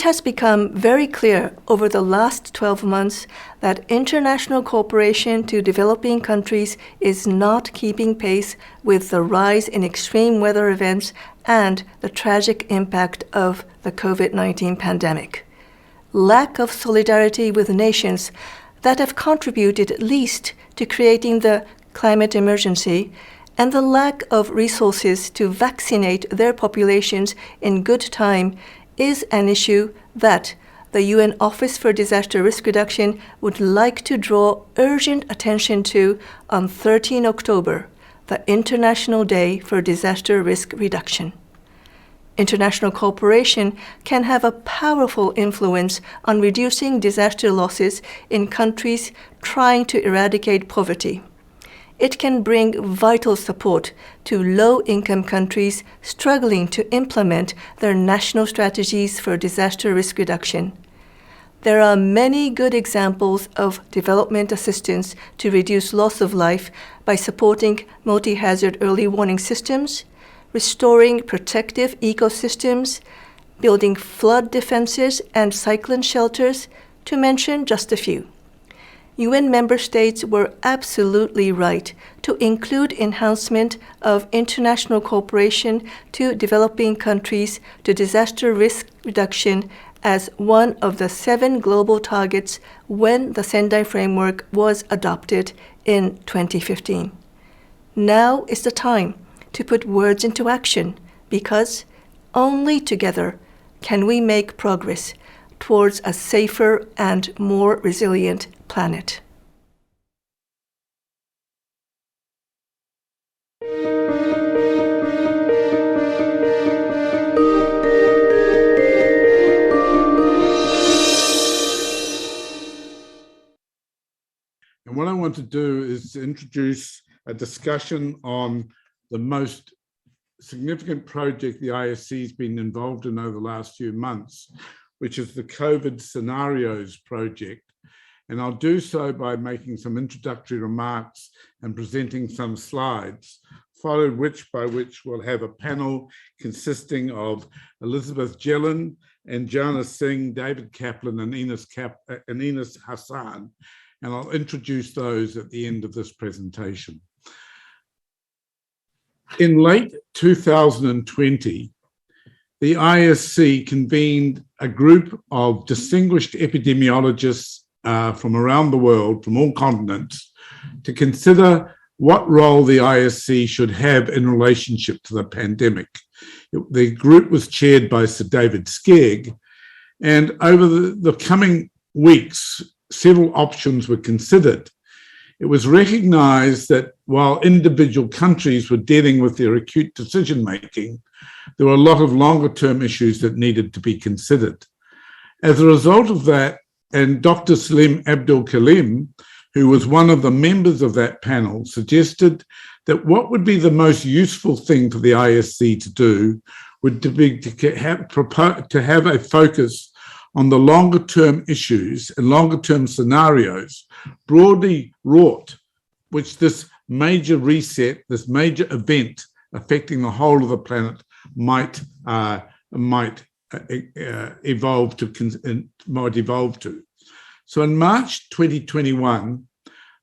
It has become very clear over the last 12 months that international cooperation to developing countries is not keeping pace with the rise in extreme weather events and the tragic impact of the COVID-19 pandemic. Lack of solidarity with nations that have contributed least to creating the climate emergency, and the lack of resources to vaccinate their populations in good time is an issue that the UN Office for Disaster Risk Reduction would like to draw urgent attention to on 13 October, the International Day for Disaster Risk Reduction. International cooperation can have a powerful influence on reducing disaster losses in countries trying to eradicate poverty. It can bring vital support to low-income countries struggling to implement their national strategies for disaster risk reduction. There are many good examples of development assistance to reduce loss of life by supporting multi-hazard early warning systems, restoring protective ecosystems, building flood defenses and cyclone shelters, to mention just a few. UN member states were absolutely right to include enhancement of international cooperation to developing countries to disaster risk reduction as one of the 7 global targets when the Sendai Framework was adopted in 2015. Now is the time to put words into action, because only together can we make progress towards a safer and more resilient planet. And what I want to do is to introduce a discussion on the most significant project the ISC has been involved in over the last few months, which is the COVID Scenarios Project. And I'll do so by making some introductory remarks and presenting some slides, followed by which we'll have a panel consisting of Elizabeth Jelen and Jana Singh, David Kaplan, and Enos Hassan. And I'll introduce those at the end of this presentation. In late 2020, the ISC convened a group of distinguished epidemiologists from around the world, from all continents, to consider what role the ISC should have in relationship to the pandemic. The group was chaired by Sir David Skegg, and over the coming weeks, several options were considered. It was recognized that while individual countries were dealing with their acute decision-making, there were a lot of longer-term issues that needed to be considered. As a result of that, and Dr. Salim Abdul Kalim, who was one of the members of that panel, suggested that what would be the most useful thing for the ISC to do would be to have a focus on the longer-term issues and longer-term scenarios broadly wrought, which this major reset, this major event affecting the whole of the planet might evolve to. So in March 2021,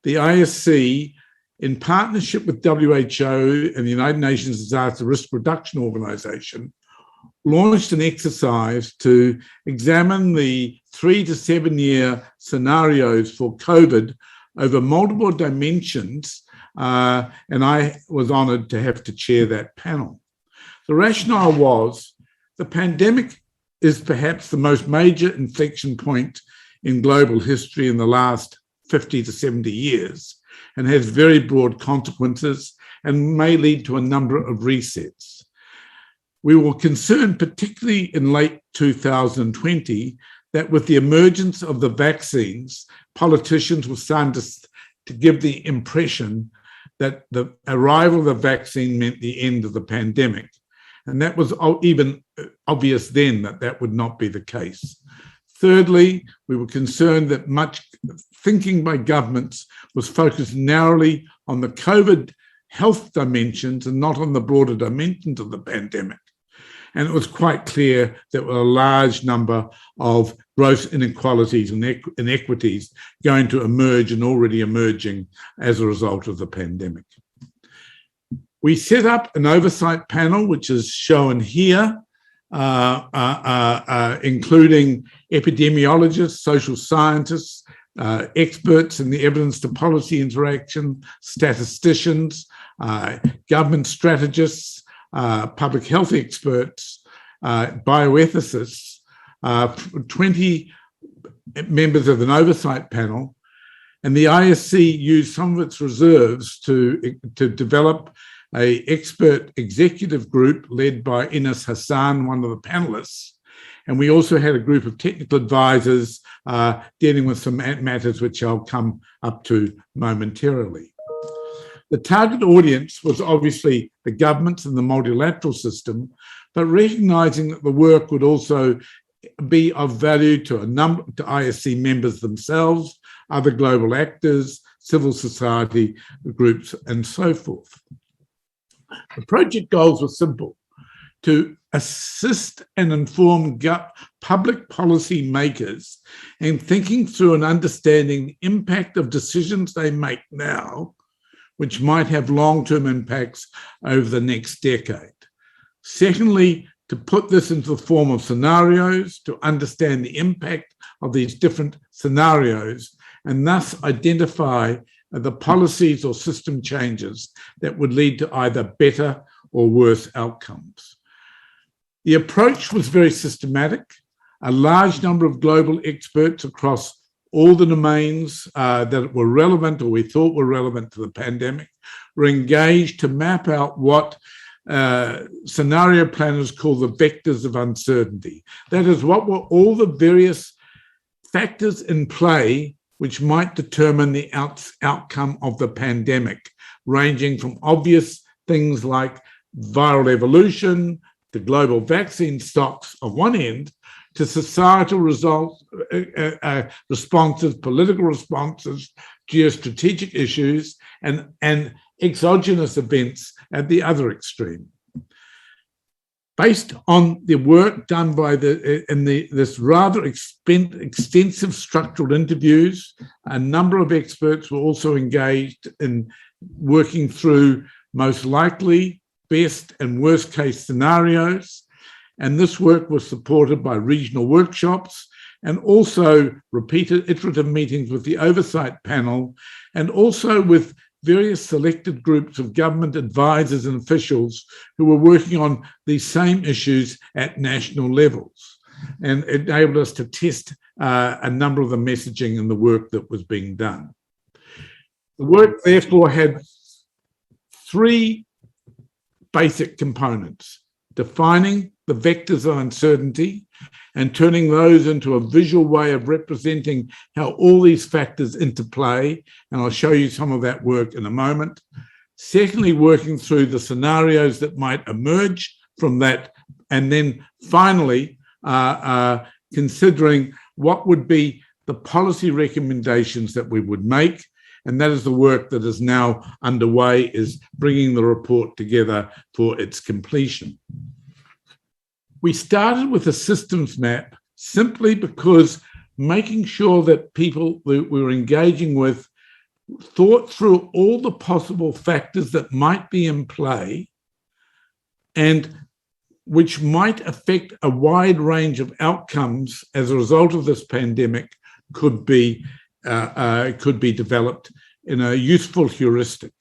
the ISC, in partnership with WHO and the United Nations Disaster Risk Reduction Organization, launched an exercise to examine the 3 to 7 year scenarios for COVID over multiple dimensions, and I was honored to have to chair that panel. The rationale was the pandemic is perhaps the most major inflection point in global history in the last 50 to 70 years and has very broad consequences and may lead to a number of resets. We were concerned, particularly in late 2020, that with the emergence of the vaccines, politicians were starting to give the impression that the arrival of the vaccine meant the end of the pandemic. And that was even obvious then that would not be the case. Thirdly, we were concerned that much thinking by governments was focused narrowly on the COVID health dimensions and not on the broader dimensions of the pandemic. And it was quite clear that there were a large number of gross inequalities and inequities going to emerge and already emerging as a result of the pandemic. We set up an oversight panel, which is shown here, including epidemiologists, social scientists, experts in the evidence to policy interaction, statisticians, government strategists, public health experts, bioethicists, 20 members of an oversight panel, and the ISC used some of its reserves to develop an expert executive group led by Ines Hassan, one of the panelists. And we also had a group of technical advisors dealing with some matters which I'll come up to momentarily. The target audience was obviously the governments and the multilateral system, but recognising that the work would also be of value to to ISC members themselves, other global actors, civil society groups, and so forth. The project goals were simple: to assist and inform public policy makers in thinking through and understanding the impact of decisions they make now, which might have long-term impacts over the next decade. Secondly, to put this into the form of scenarios, to understand the impact of these different scenarios, and thus identify the policies or system changes that would lead to either better or worse outcomes. The approach was very systematic. A large number of global experts across all the domains that were relevant or we thought were relevant to the pandemic were engaged to map out what scenario planners call the vectors of uncertainty. That is, what were all the various factors in play which might determine the outcome of the pandemic, ranging from obvious things like viral evolution, to global vaccine stocks on one end, to societal responses, political responses, geostrategic issues, and exogenous events at the other extreme. Based on the work done by this rather extensive structural interviews, a number of experts were also engaged in working through most likely, best and worst case scenarios. And this work was supported by regional workshops and also repeated iterative meetings with the oversight panel, and also with various selected groups of government advisors and officials who were working on these same issues at national levels. And it enabled us to test a number of the messaging and the work that was being done. The work therefore had three basic components: defining the vectors of uncertainty and turning those into a visual way of representing how all these factors interplay, and I'll show you some of that work in a moment. Secondly, working through the scenarios that might emerge from that, and then finally considering what would be the policy recommendations that we would make. And that is the work that is now underway, is bringing the report together for its completion. We started with a systems map simply because making sure that people we were engaging with thought through all the possible factors that might be in play and which might affect a wide range of outcomes as a result of this pandemic could be developed in a useful heuristic.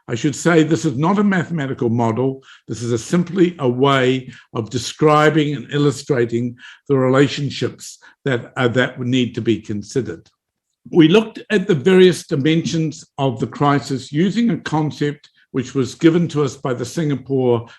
I should say this is not a mathematical model. This is simply a way of describing and illustrating the relationships that would need to be considered. We looked at the various dimensions of the crisis using a concept which was given to us by the Singapore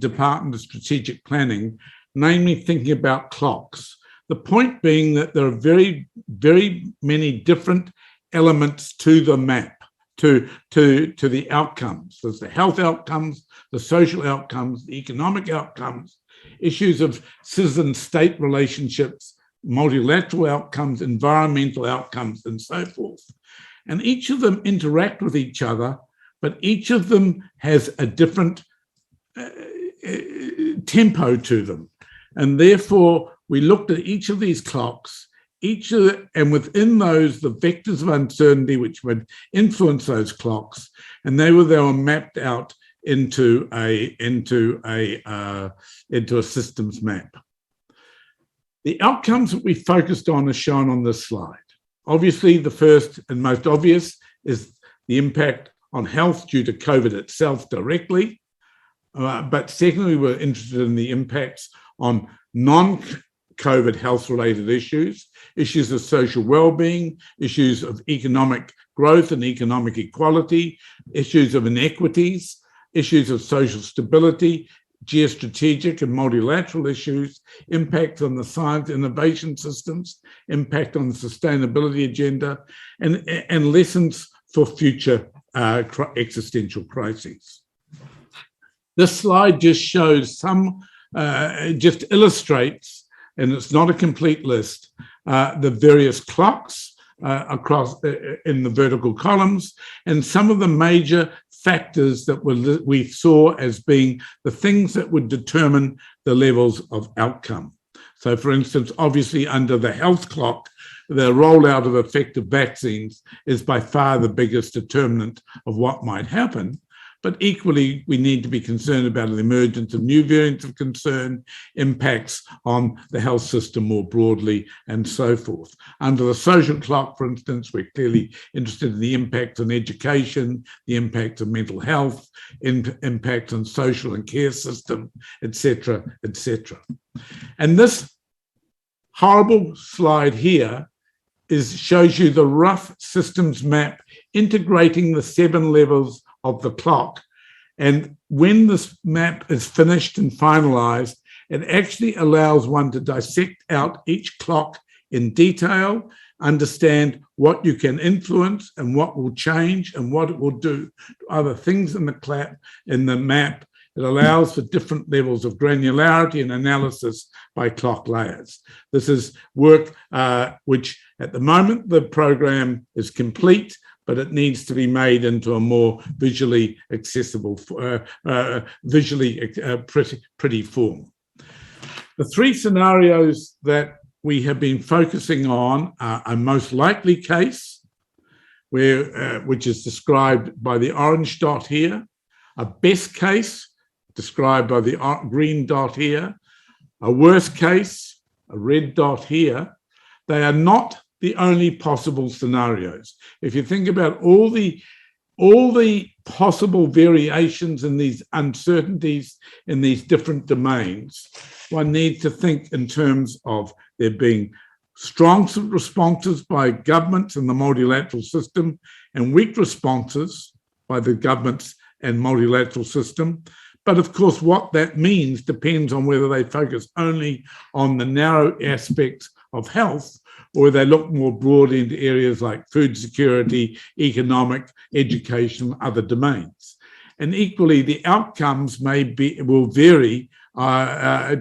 Department of Strategic Planning, namely thinking about clocks. The point being that there are very, very many different elements to the map, to the outcomes. There's the health outcomes, the social outcomes, the economic outcomes, issues of citizen-state relationships, multilateral outcomes, environmental outcomes, and so forth. And each of them interact with each other, but each of them has a different tempo to them. And therefore, we looked at each of these clocks, and within those, the vectors of uncertainty which would influence those clocks, and they were mapped out into a systems map. The outcomes that we focused on are shown on this slide. Obviously, the first and most obvious is the impact on health due to COVID itself directly. But secondly, we're interested in the impacts on non-COVID health-related issues of social well-being, issues of economic growth and economic equality, issues of inequities, issues of social stability, geostrategic and multilateral issues, impact on the science innovation systems, impact on the sustainability agenda, and lessons for future existential crises. This slide just shows just illustrates, and it's not a complete list, the various clocks across in the vertical columns, and some of the major factors that we saw as being the things that would determine the levels of outcome. So, for instance, obviously under the health clock, the rollout of effective vaccines is by far the biggest determinant of what might happen. But equally, we need to be concerned about the emergence of new variants of concern, impacts on the health system more broadly, and so forth. Under the social clock, for instance, we're clearly interested in the impacts on education, the impacts on mental health, impacts on social and care system, etc., etc. And this horrible slide here shows you the rough systems map integrating the 7 levels of the clock. And when this map is finished and finalized, it actually allows one to dissect out each clock in detail, understand what you can influence and what will change and what it will do to other things in the map. It allows for different levels of granularity and analysis by clock layers. This is work which at the moment the program is complete, but it needs to be made into a more visually accessible, pretty form. The 3 scenarios that we have been focusing on are a most likely case, which is described by the orange dot here, a best case, described by the green dot here, a worst case, a red dot here. They are not the only possible scenarios. If you think about all the possible variations in these uncertainties in these different domains, one needs to think in terms of there being strong responses by governments and the multilateral system and weak responses by the governments and multilateral system. But of course, what that means depends on whether they focus only on the narrow aspects of health, or they look more broadly into areas like food security, economic, education, other domains. And equally, the outcomes will vary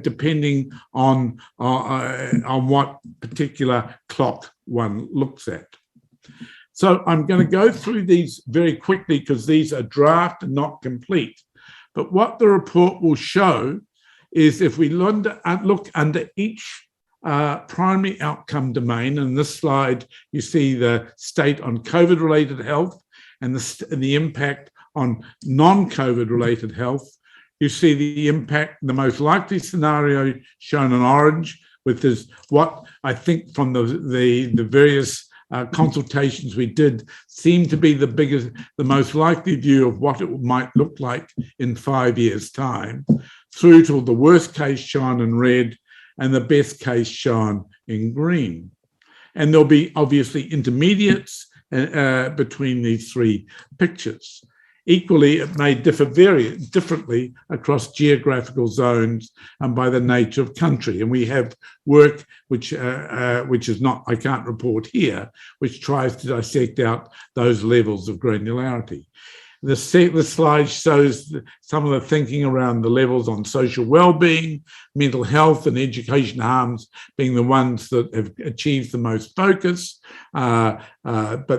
depending on what particular clock one looks at. So I'm going to go through these very quickly because these are draft and not complete. But what the report will show is if we look under each primary outcome domain, and in this slide, you see the state on COVID-related health and the impact on non-COVID related health. You see the impact, the most likely scenario shown in orange, which is what I think from the various consultations we did seemed to be the most likely view of what it might look like in 5 years' time, through to the worst case shown in red and the best case shown in green. And there'll be obviously intermediates between these 3 pictures. Equally, it may differ very differently across geographical zones and by the nature of country. And we have work which is not, I can't report here, which tries to dissect out those levels of granularity. The slide shows some of the thinking around the levels on social well-being, mental health and education harms being the ones that have achieved the most focus. But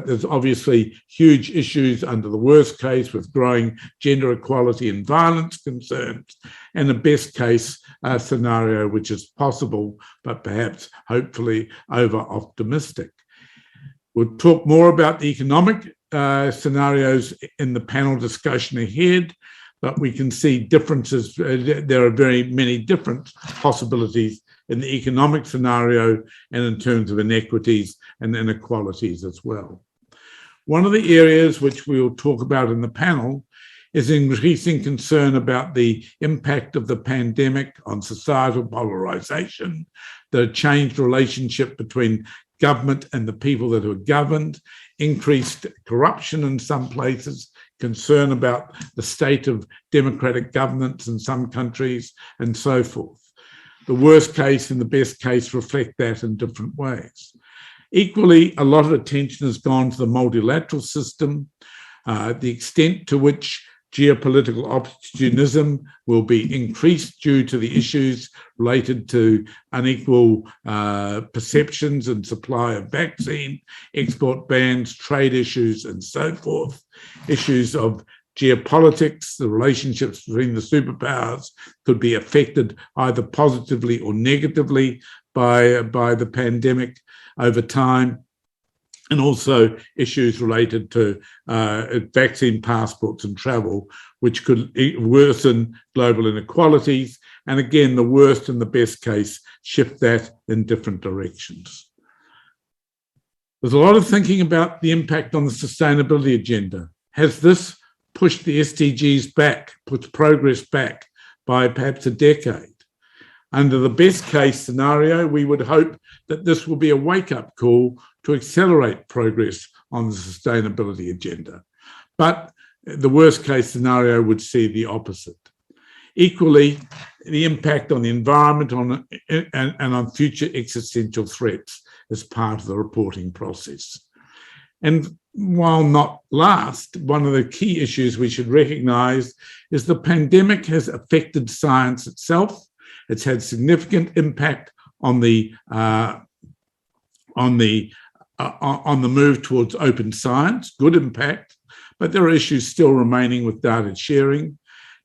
there's obviously huge issues under the worst case with growing gender equality and violence concerns, and the best case scenario, which is possible, but perhaps hopefully over-optimistic. We'll talk more about the economic scenarios in the panel discussion ahead, but we can see differences. There are very many different possibilities in the economic scenario and in terms of inequities and inequalities as well. One of the areas which we will talk about in the panel is increasing concern about the impact of the pandemic on societal polarisation, the changed relationship between government and the people that are governed, increased corruption in some places, concern about the state of democratic governance in some countries, and so forth. The worst case and the best case reflect that in different ways. Equally, a lot of attention has gone to the multilateral system, the extent to which geopolitical opportunism will be increased due to the issues related to unequal perceptions and supply of vaccine, export bans, trade issues, and so forth. Issues of geopolitics, the relationships between the superpowers could be affected either positively or negatively by the pandemic over time. And also issues related to vaccine passports and travel, which could worsen global inequalities. And again, the worst and the best case shift that in different directions. There's a lot of thinking about the impact on the sustainability agenda. Has this pushed the SDGs back, pushed progress back by perhaps a decade? Under the best case scenario, we would hope that this will be a wake-up call to accelerate progress on the sustainability agenda. But the worst case scenario would see the opposite. Equally, the impact on the environment and on future existential threats is part of the reporting process. And while not last, one of the key issues we should recognise is the pandemic has affected science itself. It's had significant impact on the move towards open science, good impact, but there are issues still remaining with data sharing.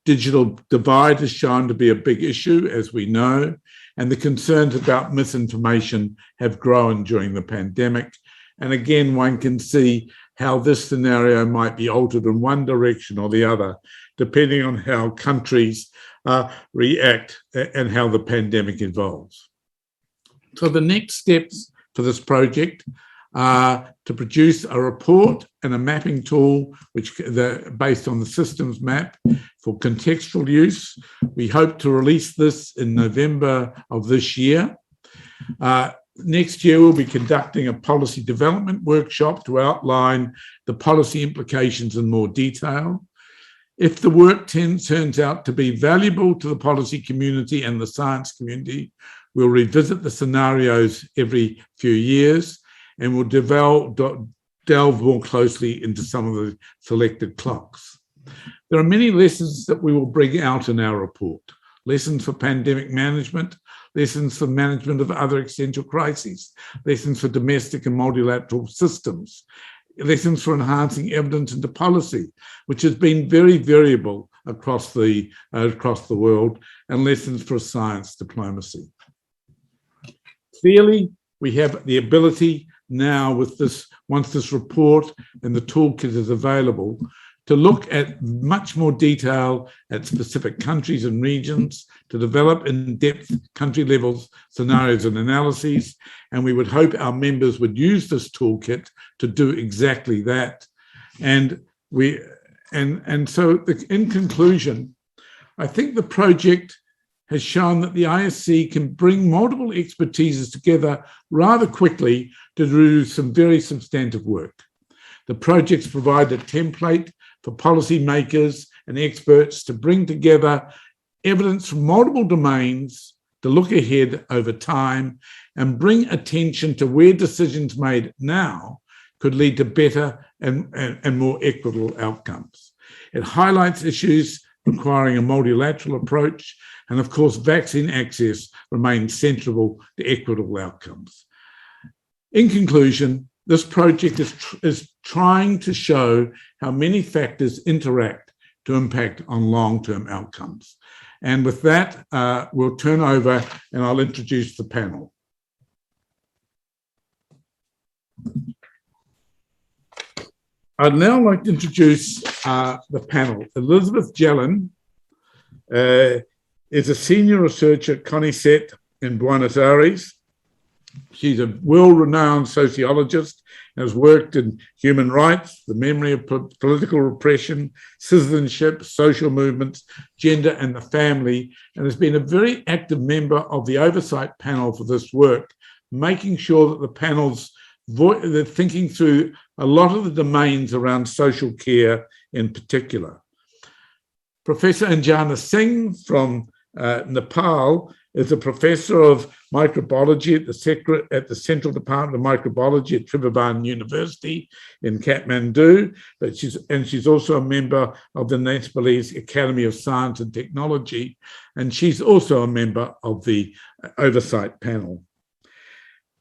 Digital divide has shown to be a big issue, as we know, and the concerns about misinformation have grown during the pandemic. And again, one can see how this scenario might be altered in one direction or the other, depending on how countries react and how the pandemic evolves. So the next steps for this project are to produce a report and a mapping tool based on the systems map for contextual use. We hope to release this in November of this year. Next year, we'll be conducting a policy development workshop to outline the policy implications in more detail. If the work turns out to be valuable to the policy community and the science community, we'll revisit the scenarios every few years, and we'll delve more closely into some of the selected clocks. There are many lessons that we will bring out in our report. Lessons for pandemic management, lessons for management of other existential crises, lessons for domestic and multilateral systems, lessons for enhancing evidence into policy, which has been very variable across the world, and lessons for science diplomacy. Clearly, we have the ability now with this, once this report and the toolkit is available, to look at much more detail at specific countries and regions, to develop in-depth country-level scenarios and analyses, and we would hope our members would use this toolkit to do exactly that. And so in conclusion, I think the project has shown that the ISC can bring multiple expertises together rather quickly to do some very substantive work. The projects provide a template for policymakers and experts to bring together evidence from multiple domains to look ahead over time and bring attention to where decisions made now could lead to better and more equitable outcomes. It highlights issues requiring a multilateral approach, and of course, vaccine access remains central to equitable outcomes. In conclusion, this project is trying to show how many factors interact to impact on long-term outcomes. And with that, we'll turn over and I'll introduce the panel. I'd now like to introduce the panel. Elizabeth Jelen is a senior researcher at CONICET in Buenos Aires. She's a well-renowned sociologist and has worked in human rights, the memory of political repression, citizenship, social movements, gender and the family, and has been a very active member of the oversight panel for this work, making sure that the panel's they're thinking through a lot of the domains around social care in particular. Professor Anjana Singh from Nepal is a professor of microbiology at the Central Department of Microbiology at Tribhuvan University in Kathmandu, but she's also a member of the Nepalese Academy of Science and Technology, and she's also a member of the oversight panel.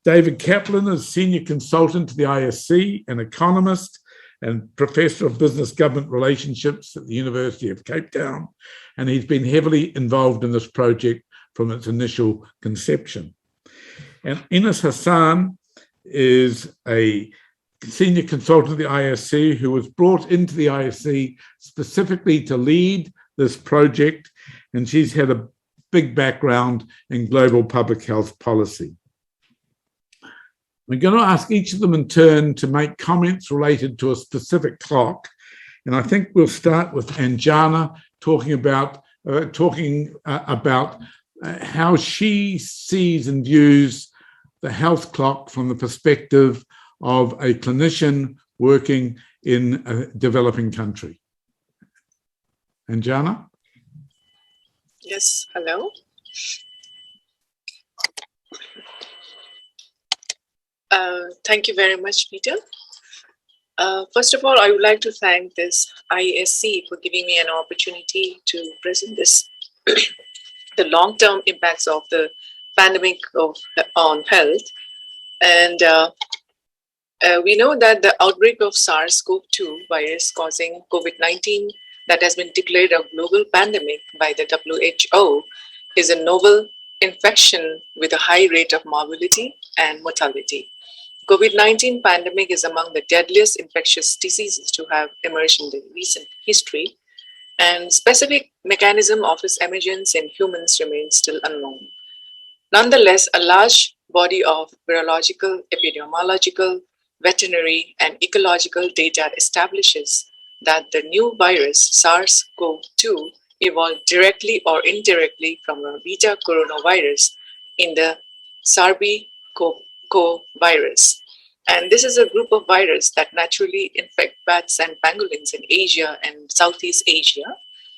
David Kaplan is senior consultant to the ISC, an economist and professor of business government relationships at the University of Cape Town, and he's been heavily involved in this project from its initial conception. And Ines Hassan is a senior consultant of the ISC who was brought into the ISC specifically to lead this project, and she's had a big background in global public health policy. We're going to ask each of them in turn to make comments related to a specific clock. And I think we'll start with Anjana talking about how she sees and views the health clock from the perspective of a clinician working in a developing country. Anjana? Yes, hello. Thank you very much, Peter. First of all, I would like to thank this ISC for giving me an opportunity to present this, the long-term impacts of the pandemic on health. And we know that the outbreak of SARS-CoV-2 virus causing COVID-19 that has been declared a global pandemic by the WHO is a novel infection with a high rate of morbidity and mortality. COVID-19 pandemic is among the deadliest infectious diseases to have emerged in the recent history, and specific mechanism of its emergence in humans remains still unknown. Nonetheless, a large body of virological, epidemiological, veterinary, and ecological data establishes that the new virus, SARS-CoV-2, evolved directly or indirectly from a beta coronavirus in the SARS-CoV virus. And this is a group of viruses that naturally infect bats and pangolins in Asia and Southeast Asia.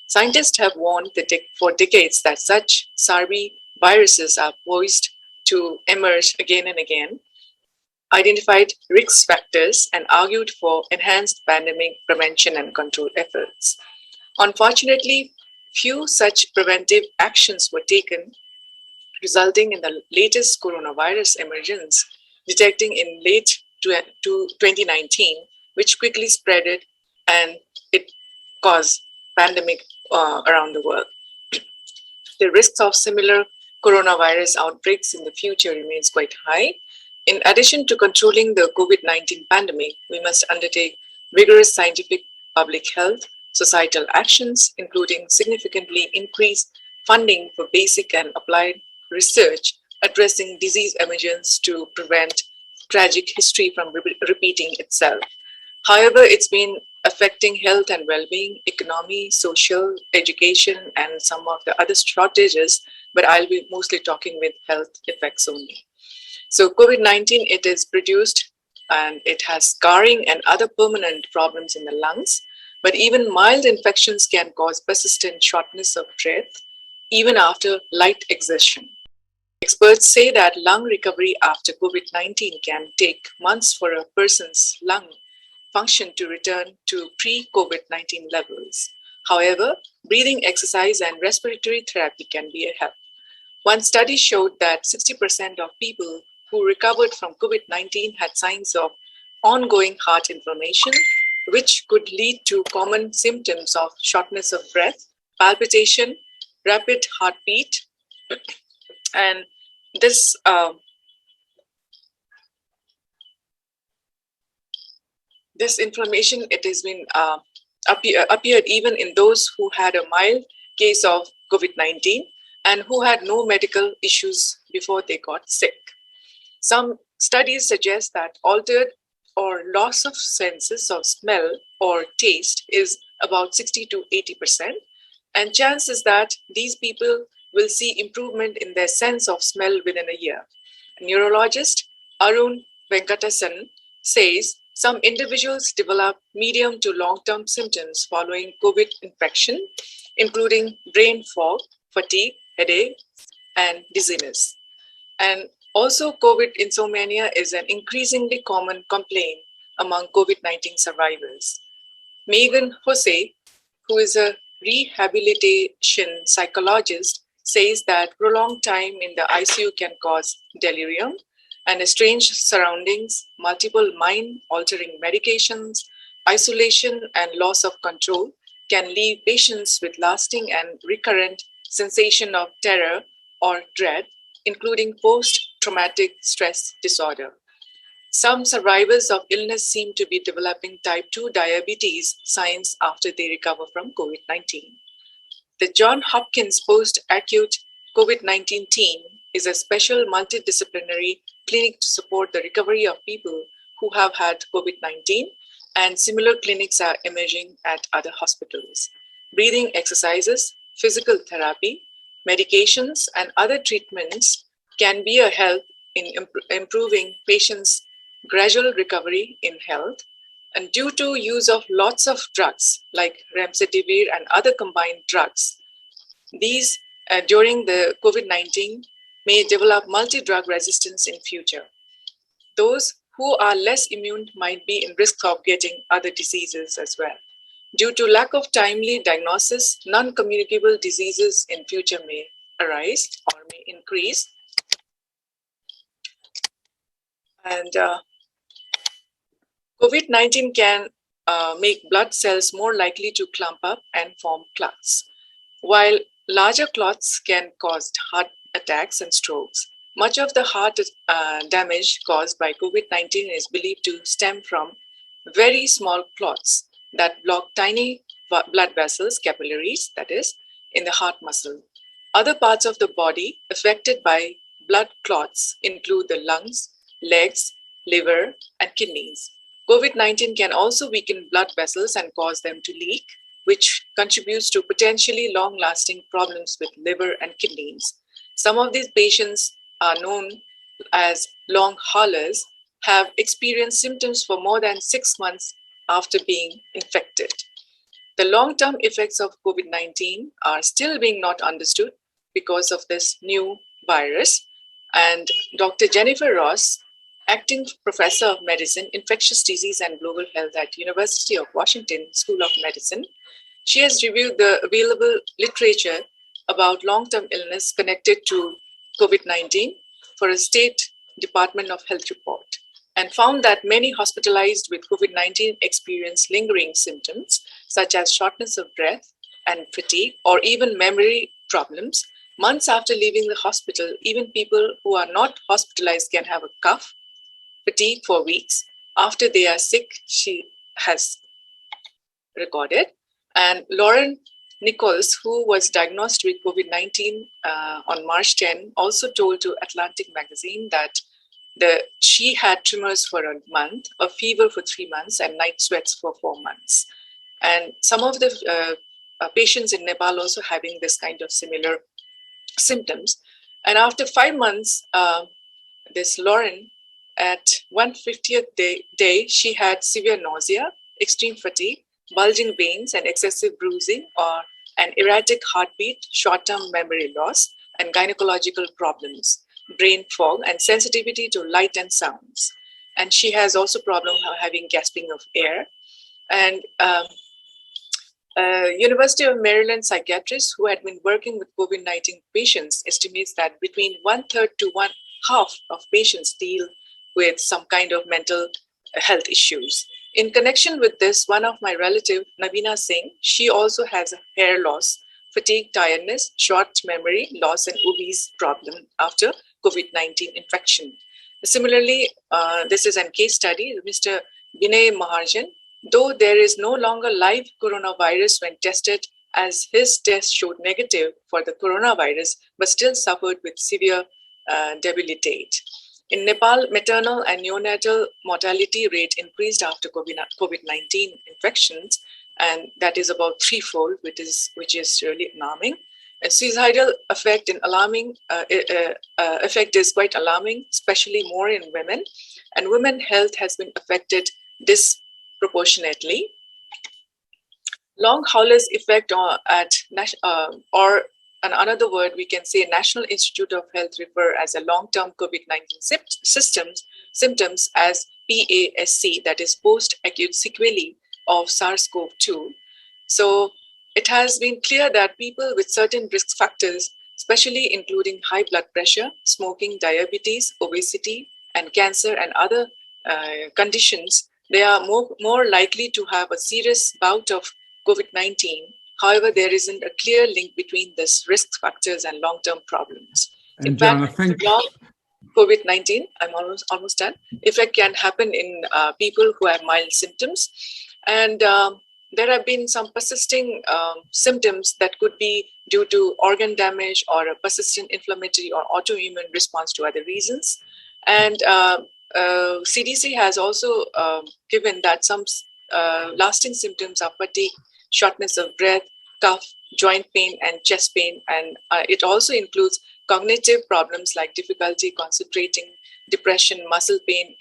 Scientists have warned for decades that such SARS viruses are poised to emerge again and again, identified risk factors, and argued for enhanced pandemic prevention and control efforts. Unfortunately, few such preventive actions were taken, resulting in the latest coronavirus emergence, detecting in late 2019, which quickly spread it, and it caused pandemic around the world. The risks of similar coronavirus outbreaks in the future remains quite high. In addition to controlling the COVID-19 pandemic, we must undertake vigorous scientific, public health, societal actions, including significantly increased funding for basic and applied research addressing disease emergence to prevent tragic history from repeating itself. However, it's been affecting health and well-being, economy, social, education, and some of the other shortages, but I'll be mostly talking with health effects only. So COVID-19, it is produced and it has scarring and other permanent problems in the lungs, but even mild infections can cause persistent shortness of breath, even after light exertion. Experts say that lung recovery after COVID-19 can take months for a person's lung function to return to pre-COVID-19 levels. However, breathing exercise and respiratory therapy can be a help. One study showed that 60% of people who recovered from COVID-19 had signs of ongoing heart inflammation, which could lead to common symptoms of shortness of breath, palpitation, rapid heartbeat, and this inflammation, it has been appeared even in those who had a mild case of COVID-19 and who had no medical issues before they got sick. Some studies suggest that altered or loss of senses of smell or taste is about 60 to 80%, and chances that these people will see improvement in their sense of smell within a year. Neurologist Arun Venkatasan says some individuals develop medium to long-term symptoms following COVID infection, including brain fog, fatigue, headache, and dizziness. And also, COVID insomnia is an increasingly common complaint among COVID-19 survivors. Megan Jose, who is a rehabilitation psychologist, says that prolonged time in the ICU can cause delirium and strange surroundings, multiple mind-altering medications, isolation, and loss of control can leave patients with lasting and recurrent sensation of terror or dread, including post-traumatic stress disorder. Some survivors of illness seem to be developing type 2 diabetes signs after they recover from COVID-19. The Johns Hopkins Post-Acute COVID-19 team is a special multidisciplinary clinic to support the recovery of people who have had COVID-19, and similar clinics are emerging at other hospitals. Breathing exercises, physical therapy, medications, and other treatments can be a help in improving patients' gradual recovery in health. And due to use of lots of drugs like remdesivir and other combined drugs, these during the COVID-19 may develop multi-drug resistance in future. Those who are less immune might be in risk of getting other diseases as well. Due to lack of timely diagnosis, non-communicable diseases in future may arise or may increase. And COVID-19 can make blood cells more likely to clump up and form clots. While larger clots can cause heart attacks and strokes, much of the heart damage caused by COVID-19 is believed to stem from very small clots that block tiny blood vessels, capillaries, that is, in the heart muscle. Other parts of the body affected by blood clots include the lungs, legs, liver, and kidneys. COVID-19 can also weaken blood vessels and cause them to leak, which contributes to potentially long-lasting problems with liver and kidneys. Some of these patients are known as long haulers, have experienced symptoms for more than 6 months after being infected. The long-term effects of COVID-19 are still being not understood because of this new virus. And Dr. Jennifer Ross, acting professor of medicine, infectious disease and global health at University of Washington School of Medicine, she has reviewed the available literature about long-term illness connected to COVID-19 for a state Department of Health report, and found that many hospitalized with COVID-19 experience lingering symptoms such as shortness of breath and fatigue, or even memory problems. Months after leaving the hospital, even people who are not hospitalized can have a cough, fatigue for weeks after they are sick, she has recorded. And Lauren Nichols, who was diagnosed with COVID-19 on March 10, also told to Atlantic Magazine that she had tremors for a month, a fever for 3 months, and night sweats for 4 months. And some of the patients in Nepal also having this kind of similar symptoms. And after 5 months, this Lauren, at 150th day, she had severe nausea, extreme fatigue, bulging veins and excessive bruising, or an erratic heartbeat, short-term memory loss, and gynecological problems, brain fog, and sensitivity to light and sounds. and she has also problem having gasping of air. And University of Maryland psychiatrist who had been working with COVID-19 patients estimates that between 1/3 to 1/2 of patients deal with some kind of mental health issues. In connection with this, one of my relative, Navina Singh, she also has a hair loss, fatigue, tiredness, short memory loss, and obese problem after COVID-19 infection. Similarly, this is a case study. Mr. Vinay Maharjan, though there is no longer live coronavirus when tested, as his test showed negative for the coronavirus, but still suffered with severe debilitate. In Nepal, maternal and neonatal mortality rate increased after COVID-19 infections, and that is about threefold, which is really alarming. A suicidal effect effect is quite alarming, especially more in women, and women's health has been affected disproportionately. Long haulers effect or another word we can say National Institute of Health refer as a long-term COVID-19 symptoms as PASC, that is post-acute sequelae of SARS-CoV-2. So it has been clear that people with certain risk factors, especially including high blood pressure, smoking, diabetes, obesity, and cancer and other conditions, they are more likely to have a serious bout of COVID-19. However, there isn't a clear link between these risk factors and long-term problems. And John, I think COVID-19, I'm almost done. Effect can happen in people who have mild symptoms, and there have been some persisting symptoms that could be due to organ damage or a persistent inflammatory or autoimmune response to other reasons. And CDC has also given that some lasting symptoms are fatigue, shortness of breath, cough, joint pain, and chest pain. And it also includes cognitive problems like difficulty concentrating, depression, muscle pain,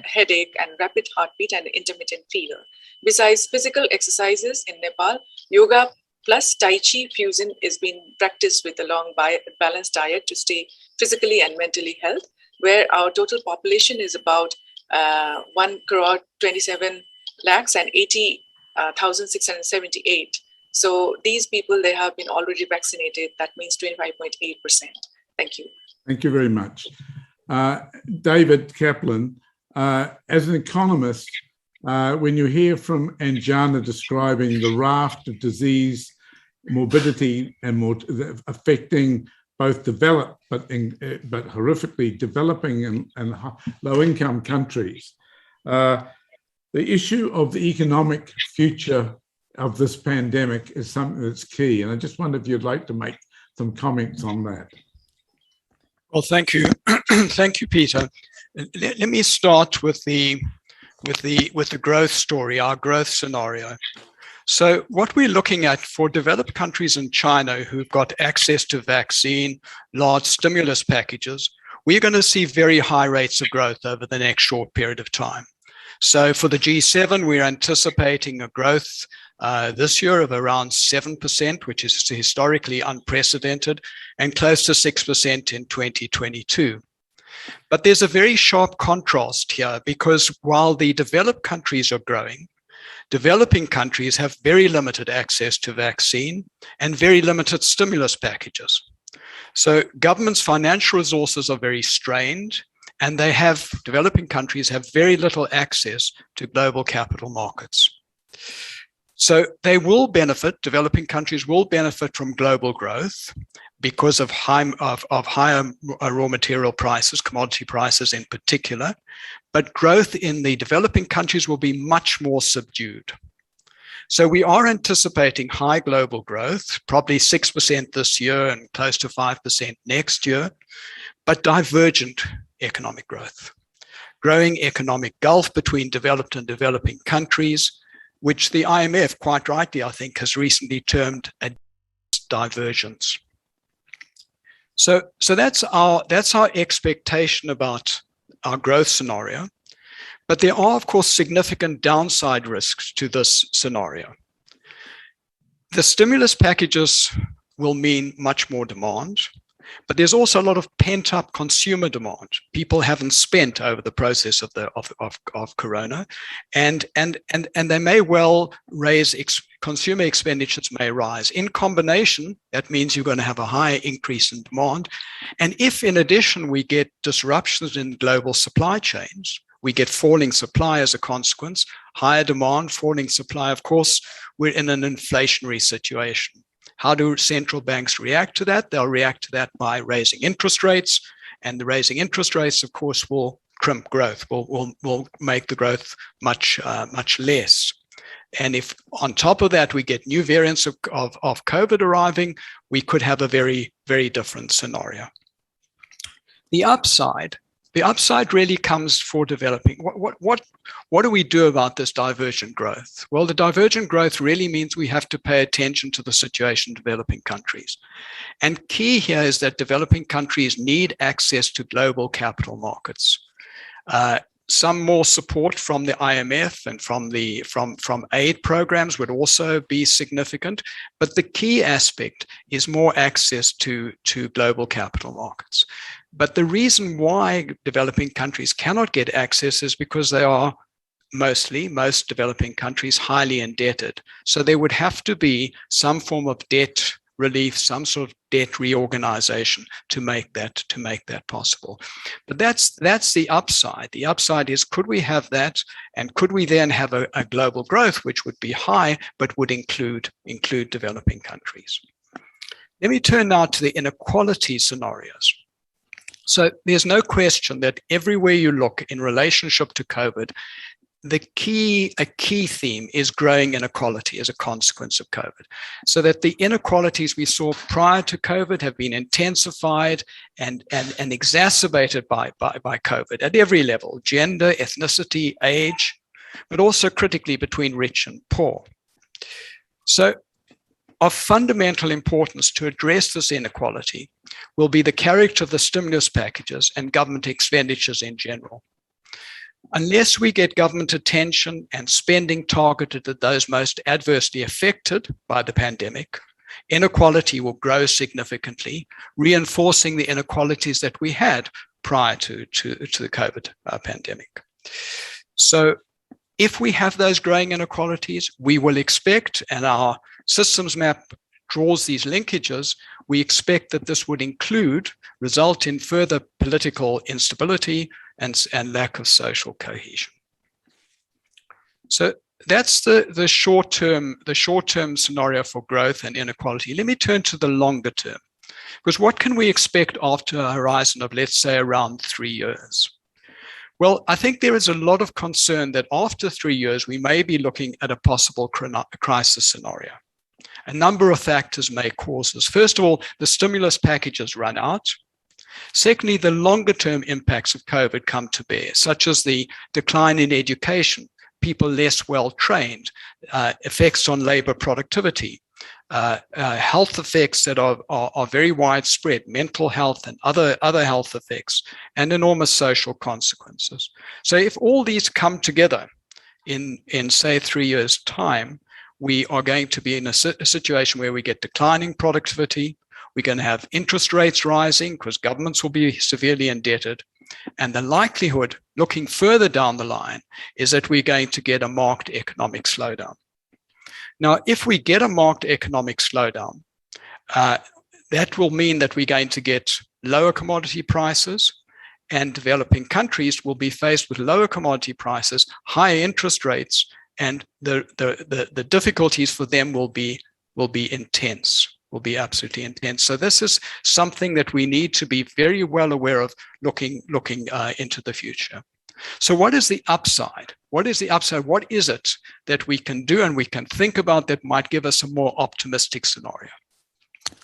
headache, and rapid heartbeat and intermittent fever. Besides physical exercises in Nepal, yoga plus Tai Chi fusion is being practiced with a long balanced diet to stay physically and mentally healthy, where our total population is about 1,27,080,678. So these people, they have been already vaccinated. That means 25.8%. Thank you. Thank you very much. David Kaplan, as an economist, when you hear from Anjana describing the raft of disease, morbidity, and affecting both developed but horrifically developing and low-income countries, the issue of the economic future of this pandemic is something that's key. And I just wonder if you'd like to make some comments on that. Well, thank you. Thank you, Peter. Let me start with the growth story, our growth scenario. So what we're looking at for developed countries in China who've got access to vaccine, large stimulus packages, we're going to see very high rates of growth over the next short period of time. So for the G7, we're anticipating a growth this year of around 7%, which is historically unprecedented, and close to 6% in 2022. But there's a very sharp contrast here, because while the developed countries are growing, developing countries have very limited access to vaccine and very limited stimulus packages. So governments' financial resources are very strained, and developing countries have very little access to global capital markets. So they will benefit, developing countries will benefit from global growth because of higher raw material prices, commodity prices in particular, but growth in the developing countries will be much more subdued. So we are anticipating high global growth, probably 6% this year and close to 5% next year, but divergent economic growth. Growing economic gulf between developed and developing countries, which the IMF, quite rightly, I think, has recently termed a divergence. So that's our expectation about our growth scenario. But there are, of course, significant downside risks to this scenario. The stimulus packages will mean much more demand, But there's also a lot of pent-up consumer demand. People haven't spent over the process of Corona, and they may well raise consumer expenditures may rise. In combination, that means you're going to have a high increase in demand. And if in addition we get disruptions in global supply chains, we get falling supply as a consequence, higher demand, falling supply, of course, we're in an inflationary situation. How do central banks react to that? They'll react to that by raising interest rates, and the raising interest rates, of course, will crimp growth, will make the growth much less. And if on top of that we get new variants of COVID arriving, we could have a very, very different scenario. The upside really comes for developing. What do we do about this divergent growth? Well, the divergent growth really means we have to pay attention to the situation in developing countries. And key here is that developing countries need access to global capital markets. Some more support from the IMF and from aid programs would also be significant, but the key aspect is more access to global capital markets. But the reason why developing countries cannot get access is because they are most developing countries highly indebted. So there would have to be some form of debt relief, some sort of debt reorganization to make that possible. But that's the upside. The upside is, could we have that, and could we then have a global growth which would be high but would include developing countries? Let me turn now to the inequality scenarios. So there's no question that everywhere you look in relationship to COVID, a key theme is growing inequality as a consequence of COVID. So that the inequalities we saw prior to COVID have been intensified and exacerbated by COVID at every level: gender, ethnicity, age, but also critically between rich and poor. So of fundamental importance to address this inequality will be the character of the stimulus packages and government expenditures in general. Unless we get government attention and spending targeted at those most adversely affected by the pandemic, inequality will grow significantly, reinforcing the inequalities that we had prior to the COVID pandemic. So if we have those growing inequalities, we will expect, and our systems map draws these linkages, we expect that this would result in further political instability and lack of social cohesion. So that's the short-term scenario for growth and inequality. Let me turn to the longer term, because what can we expect after a horizon of, let's say, around 3 years? Well, I think there is a lot of concern that after 3 years, we may be looking at a possible crisis scenario. A number of factors may cause this. First of all, the stimulus packages run out. Secondly, the longer-term impacts of COVID come to bear, such as the decline in education, people less well-trained, effects on labor productivity, health effects that are very widespread, mental health and other health effects, and enormous social consequences. So if all these come together in say 3 years' time, we are going to be in a situation where we get declining productivity. We're going to have interest rates rising because governments will be severely indebted. And the likelihood, looking further down the line, is that we're going to get a marked economic slowdown. Now, if we get a marked economic slowdown, that will mean that we're going to get lower commodity prices, and developing countries will be faced with lower commodity prices, higher interest rates, and the difficulties for them will be intense, will be absolutely intense. So this is something that we need to be very well aware of looking into the future. So what is the upside? What is the upside? What is it that we can do and we can think about that might give us a more optimistic scenario?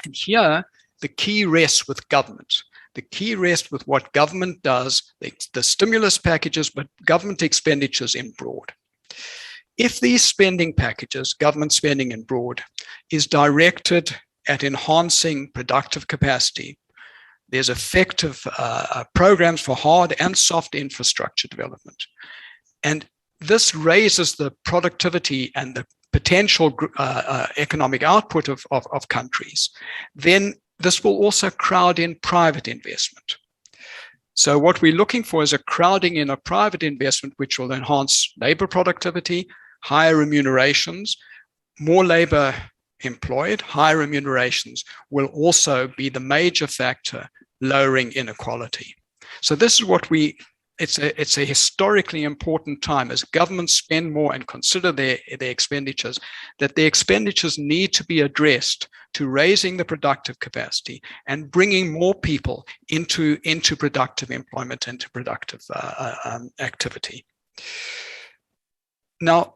And here, the key rests with government. The key rests with what government does, the stimulus packages, but government expenditures in broad. If these spending packages, government spending in broad, is directed at enhancing productive capacity, there's effective programs for hard and soft infrastructure development. And this raises the productivity and the potential economic output of countries. Then this will also crowd in private investment. So what we're looking for is a crowding in of private investment, which will enhance labor productivity, higher remunerations, more labor employed, higher remunerations will also be the major factor lowering inequality. So this is what it's a historically important time as governments spend more and consider their expenditures, that their expenditures need to be addressed to raising the productive capacity and bringing more people into productive employment and to productive activity. Now,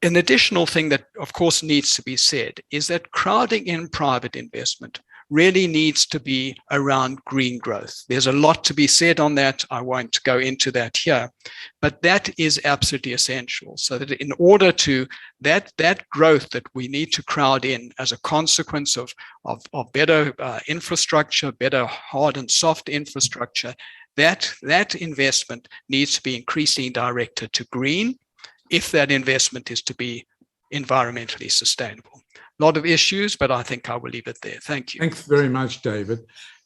an additional thing that, of course, needs to be said is that crowding in private investment really needs to be around green growth. There's a lot to be said on that. I won't go into that here, but that is absolutely essential. So that in order to that growth that we need to crowd in as a consequence of better infrastructure, better hard and soft infrastructure, that investment needs to be increasingly directed to green if that investment is to be environmentally sustainable. A lot of issues, but I think I will leave it there. Thank you. Thanks very much, David.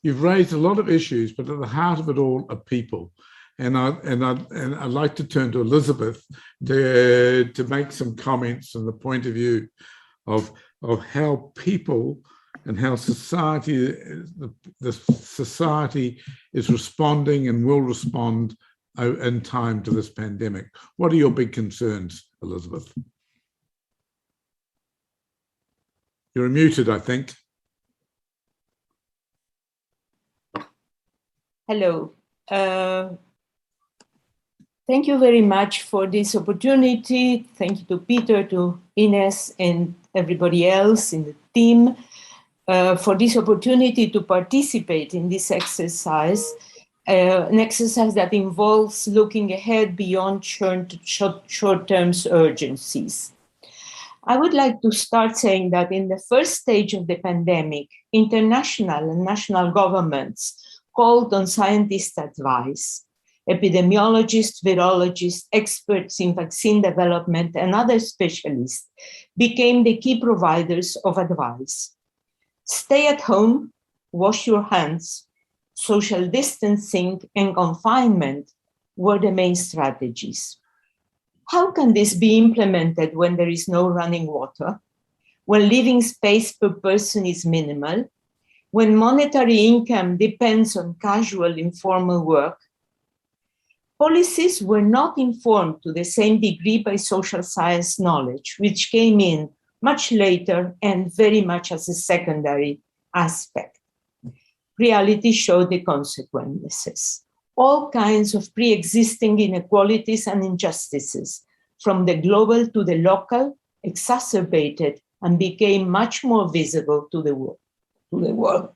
You've raised a lot of issues, but at the heart of it all are people. And I'd like to turn to Elizabeth to make some comments from the point of view of how people and how society, the society is responding and will respond in time to this pandemic. What are your big concerns, Elizabeth? You're muted, I think. Hello. Thank you very much for this opportunity. Thank you to Peter, to Ines, and everybody else in the team for this opportunity to participate in this exercise, an exercise that involves looking ahead beyond short-term urgencies. I would like to start saying that in the first stage of the pandemic, international and national governments called on scientists' advice. Epidemiologists, virologists, experts in vaccine development, and other specialists became the key providers of advice. Stay at home, wash your hands, social distancing, and confinement were the main strategies. How can this be implemented when there is no running water, when living space per person is minimal, when monetary income depends on casual informal work? Policies were not informed to the same degree by social science knowledge, which came in much later and very much as a secondary aspect. Reality showed the consequences. All kinds of pre-existing inequalities and injustices, from the global to the local, exacerbated and became much more visible to the world.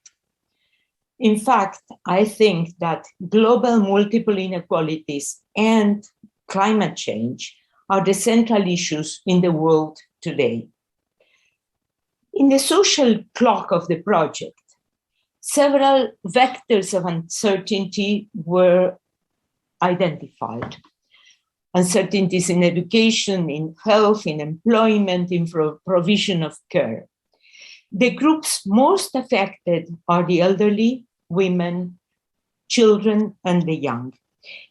In fact, I think that global multiple inequalities and climate change are the central issues in the world today. In the social clock of the project, several vectors of uncertainty were identified. Uncertainties in education, in health, in employment, in provision of care. The groups most affected are the elderly, women, children, and the young.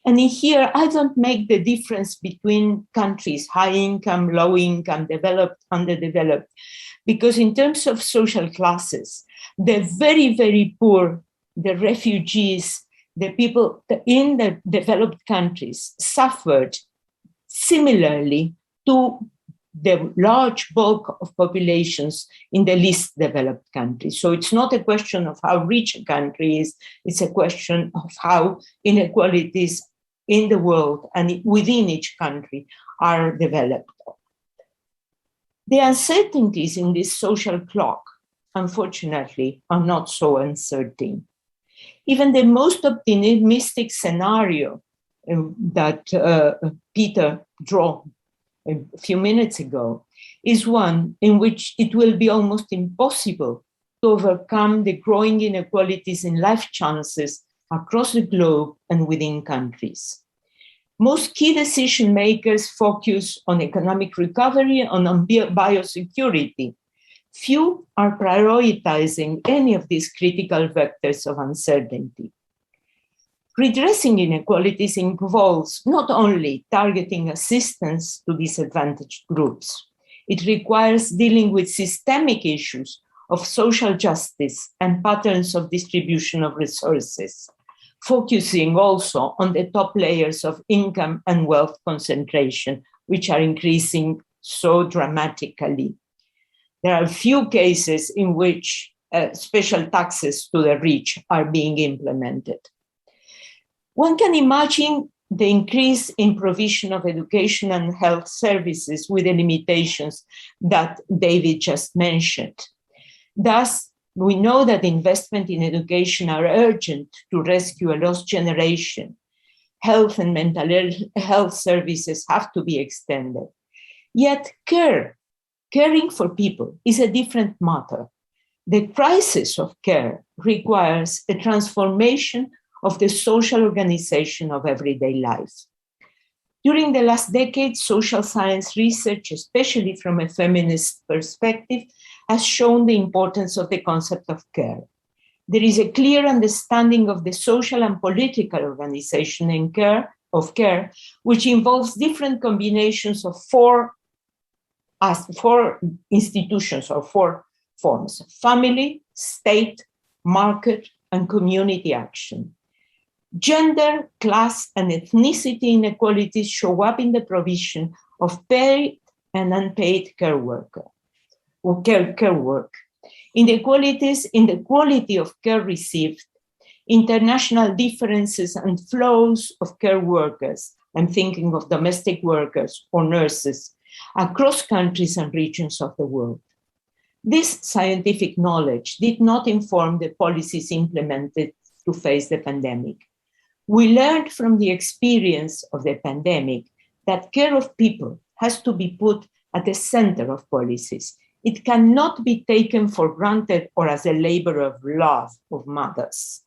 And in here, I don't make the difference between countries, high income, low income, developed, underdeveloped, because in terms of social classes, the very, very poor, the refugees, the people in the developed countries suffered similarly to the large bulk of populations in the least developed countries. So it's not a question of how rich a country is, it's a question of how inequalities in the world and within each country are developed. The uncertainties in this social clock, unfortunately, are not so uncertain. Even the most optimistic scenario that Peter drew a few minutes ago is one in which it will be almost impossible to overcome the growing inequalities in life chances across the globe and within countries. Most key decision makers focus on economic recovery and on biosecurity, few are prioritizing any of these critical vectors of uncertainty. Redressing inequalities involves not only targeting assistance to disadvantaged groups, it requires dealing with systemic issues of social justice and patterns of distribution of resources, focusing also on the top layers of income and wealth concentration, which are increasing so dramatically. There are few cases in which special taxes to the rich are being implemented. One can imagine the increase in provision of education and health services with the limitations that David just mentioned. Thus, we know that investment in education are urgent to rescue a lost generation. Health and mental health services have to be extended. Yet caring for people is a different matter. The crisis of care requires a transformation of the social organization of everyday life. During the last decade, social science research, especially from a feminist perspective, has shown the importance of the concept of care. There is a clear understanding of the social and political organization of care, which involves different combinations of four institutions or four forms: family, state, market, and community action. Gender, class, and ethnicity inequalities show up in the provision of paid and unpaid care work. Inequalities in the quality of care received, international differences and flows of care workers, I'm thinking of domestic workers or nurses, across countries and regions of the world. This scientific knowledge did not inform the policies implemented to face the pandemic. We learned from the experience of the pandemic that care of people has to be put at the center of policies. It cannot be taken for granted or as a labor of love of mothers.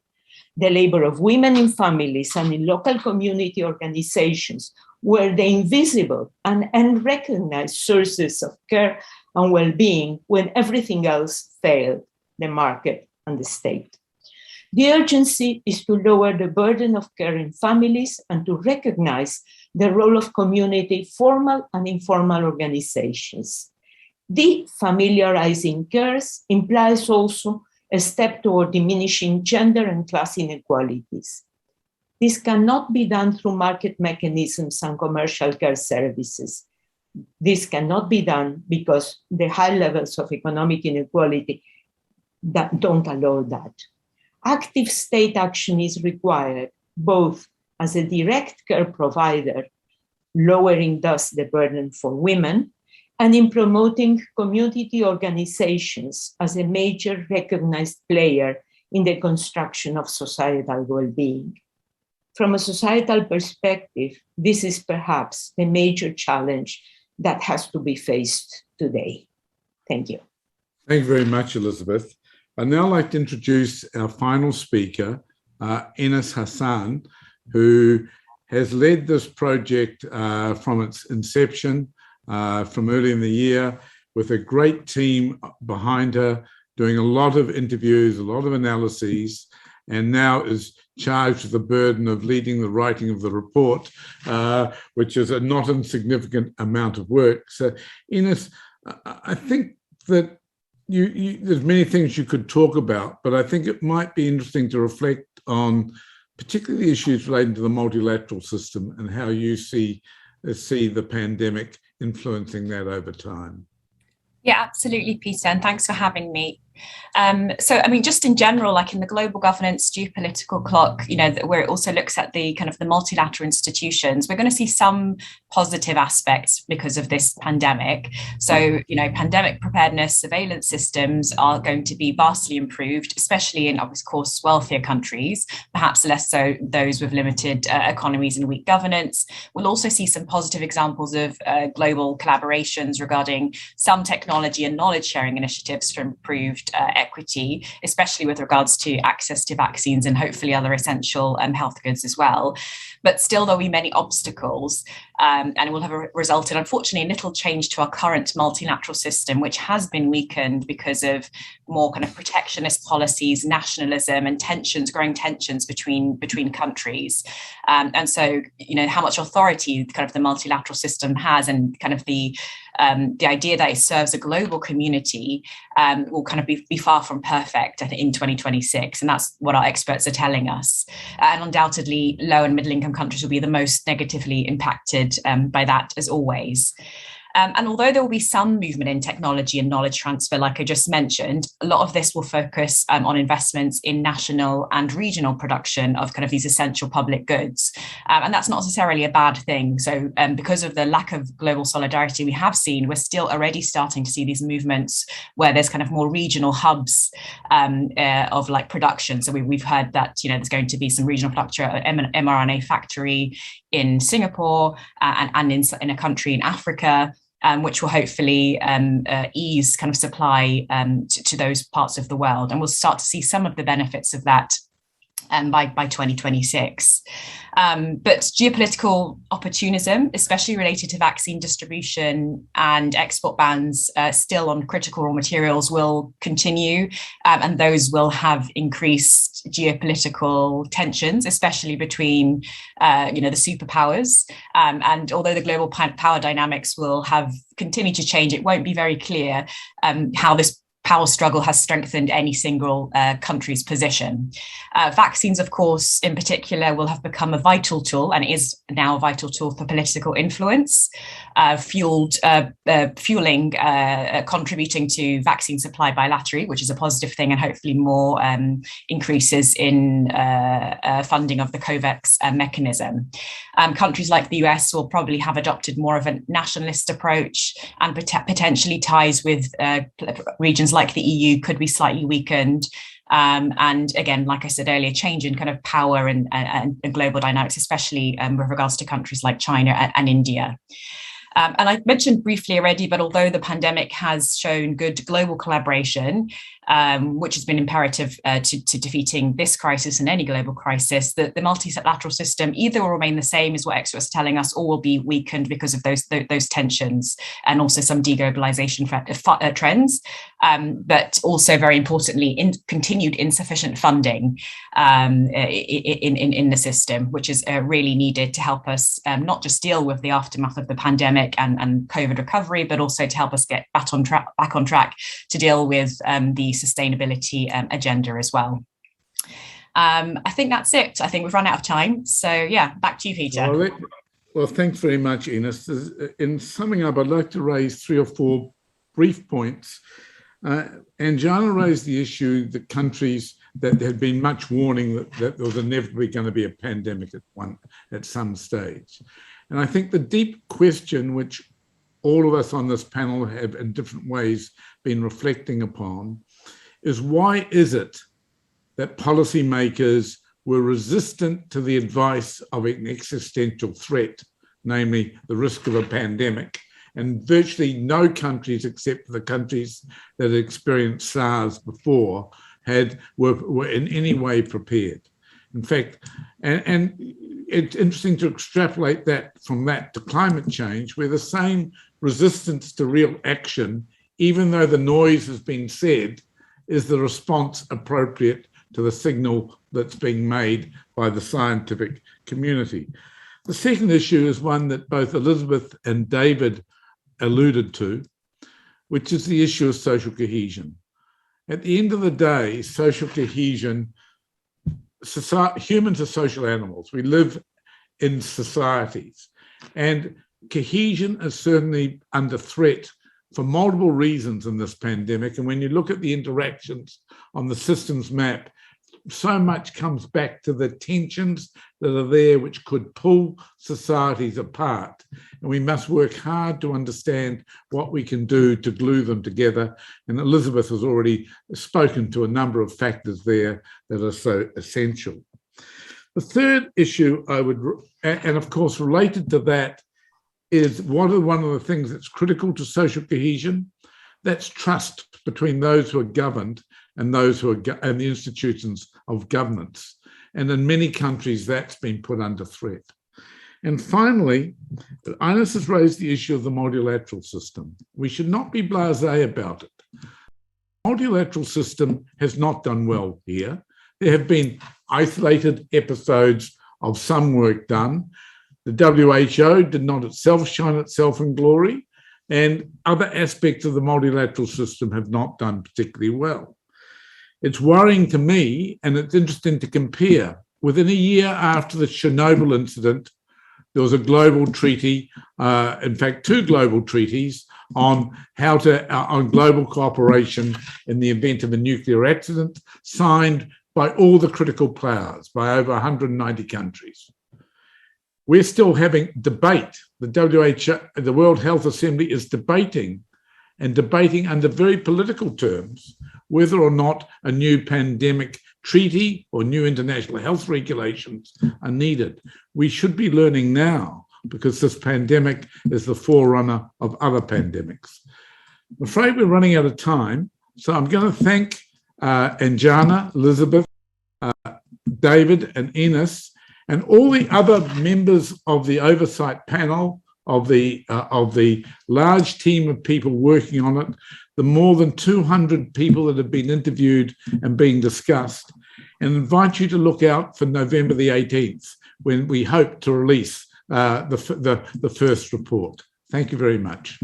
The labor of women in families and in local community organizations were the invisible and unrecognized sources of care and well-being when everything else failed, the market and the state. The urgency is to lower the burden of care in families and to recognize the role of community, formal and informal organizations. Defamiliarizing cares implies also a step toward diminishing gender and class inequalities. This cannot be done through market mechanisms and commercial care services. This cannot be done because the high levels of economic inequality that don't allow that. Active state action is required, both as a direct care provider, lowering thus the burden for women, and in promoting community organizations as a major recognized player in the construction of societal well-being. From a societal perspective, this is perhaps the major challenge that has to be faced today. Thank you. Thank you very much, Elizabeth. I'd now like to introduce our final speaker, Ines Hassan, who has led this project from its inception, from early in the year, with a great team behind her, doing a lot of interviews, a lot of analyses, and now is charged with the burden of leading the writing of the report, which is a not insignificant amount of work. So, Ines, I think that there's many things you could talk about, but I think it might be interesting to reflect on particularly issues relating to the multilateral system and how you see the pandemic influencing that over time. Yeah, absolutely, Peter, and thanks for having me. So, I mean, just in general, like in the global governance geopolitical clock, where it also looks at the kind of the multilateral institutions, we're going to see some positive aspects because of this pandemic. So, pandemic preparedness surveillance systems are going to be vastly improved, especially in, of course, wealthier countries, perhaps less so those with limited economies and weak governance. We'll also see some positive examples of global collaborations regarding some technology and knowledge sharing initiatives for improved equity, especially with regards to access to vaccines and hopefully other essential health goods as well. but still there'll be many obstacles, and it will have resulted, unfortunately, in little change to our current multilateral system, which has been weakened because of more kind of protectionist policies, nationalism, and growing tensions between countries. And so, how much authority kind of the multilateral system has, and kind of the idea that it serves a global community will kind of be far from perfect, I think, in 2026. And that's what our experts are telling us. And undoubtedly, low and middle income countries will be the most negatively impacted by that, as always. And although there will be some movement in technology and knowledge transfer, like I just mentioned, a lot of this will focus on investments in national and regional production of kind of these essential public goods. And that's not necessarily a bad thing. So because of the lack of global solidarity we have seen, we're still already starting to see these movements where there's kind of more regional hubs of like production. So we've heard that, there's going to be some regional production, mRNA factory in Singapore and in a country in Africa. Which will hopefully ease kind of supply to those parts of the world. And we'll start to see some of the benefits of that by 2026. But geopolitical opportunism, especially related to vaccine distribution and export bans still on critical raw materials, will continue. And those will have increased geopolitical tensions, especially between, the superpowers. And although the global power dynamics will have continued to change, it won't be very clear how this power struggle has strengthened any single country's position. Vaccines, of course, in particular, will have become a vital tool, and it is now a vital tool for political influence, contributing to vaccine supply bilaterally, which is a positive thing, and hopefully more increases in funding of the COVAX mechanism. Countries like the US will probably have adopted more of a nationalist approach, and potentially ties with regions like the EU could be slightly weakened. And again, like I said earlier, change in kind of power and global dynamics, especially with regards to countries like China and India. And I mentioned briefly already, but although the pandemic has shown good global collaboration, which has been imperative to defeating this crisis and any global crisis, the multilateral system either will remain the same, is what experts are telling us, or will be weakened because of those tensions and also some deglobalization trends, but also very importantly, continued insufficient funding in the system, which is really needed to help us not just deal with the aftermath of the pandemic and COVID recovery, but also to help us get back on track to deal with the sustainability agenda as well. I think that's it. I think we've run out of time. So yeah, back to you, Peter. Well, thanks very much, Ines. In summing up, I'd like to raise 3 or 4 brief points. Anjana raised the issue that countries that had been much warning that there was inevitably going to be a pandemic at some stage. And I think the deep question which all of us on this panel have in different ways been reflecting upon is, why is it that policymakers were resistant to the advice of an existential threat, namely the risk of a pandemic? And virtually no countries, except for the countries that had experienced SARS before, were in any way prepared. In fact, and it's interesting to extrapolate that from that to climate change, where the same resistance to real action, even though the noise has been said, is the response appropriate to the signal that's being made by the scientific community. The second issue is one that both Elizabeth and David alluded to, which is the issue of social cohesion. At the end of the day, social cohesion, humans are social animals. We live in societies, and cohesion is certainly under threat for multiple reasons in this pandemic. And when you look at the interactions on the systems map, so much comes back to the tensions that are there which could pull societies apart. And we must work hard to understand what we can do to glue them together. And Elizabeth has already spoken to a number of factors there that are so essential. The third issue and of course related to that, is one of the things that's critical to social cohesion. That's trust between those who are governed and those who are and the institutions of governance. And in many countries, that's been put under threat. And finally, Ines has raised the issue of the multilateral system. We should not be blasé about it. The multilateral system has not done well here. There have been isolated episodes of some work done. The WHO did not itself shine itself in glory, and other aspects of the multilateral system have not done particularly well. It's worrying to me, and it's interesting to compare. Within a year after the Chernobyl incident, there was a global treaty, in fact, 2 global treaties on on global cooperation in the event of a nuclear accident, signed by all the critical powers, by over 190 countries. We're still having debate. The WHO, the World Health Assembly, is debating under very political terms whether or not a new pandemic treaty or new international health regulations are needed. We should be learning now, because this pandemic is the forerunner of other pandemics. I'm afraid we're running out of time, so I'm going to thank Anjana, Elizabeth, David and Ines, and all the other members of the oversight panel, of the large team of people working on it, the more than 200 people that have been interviewed and being discussed, and invite you to look out for November the 18th, when we hope to release the first report. Thank you very much.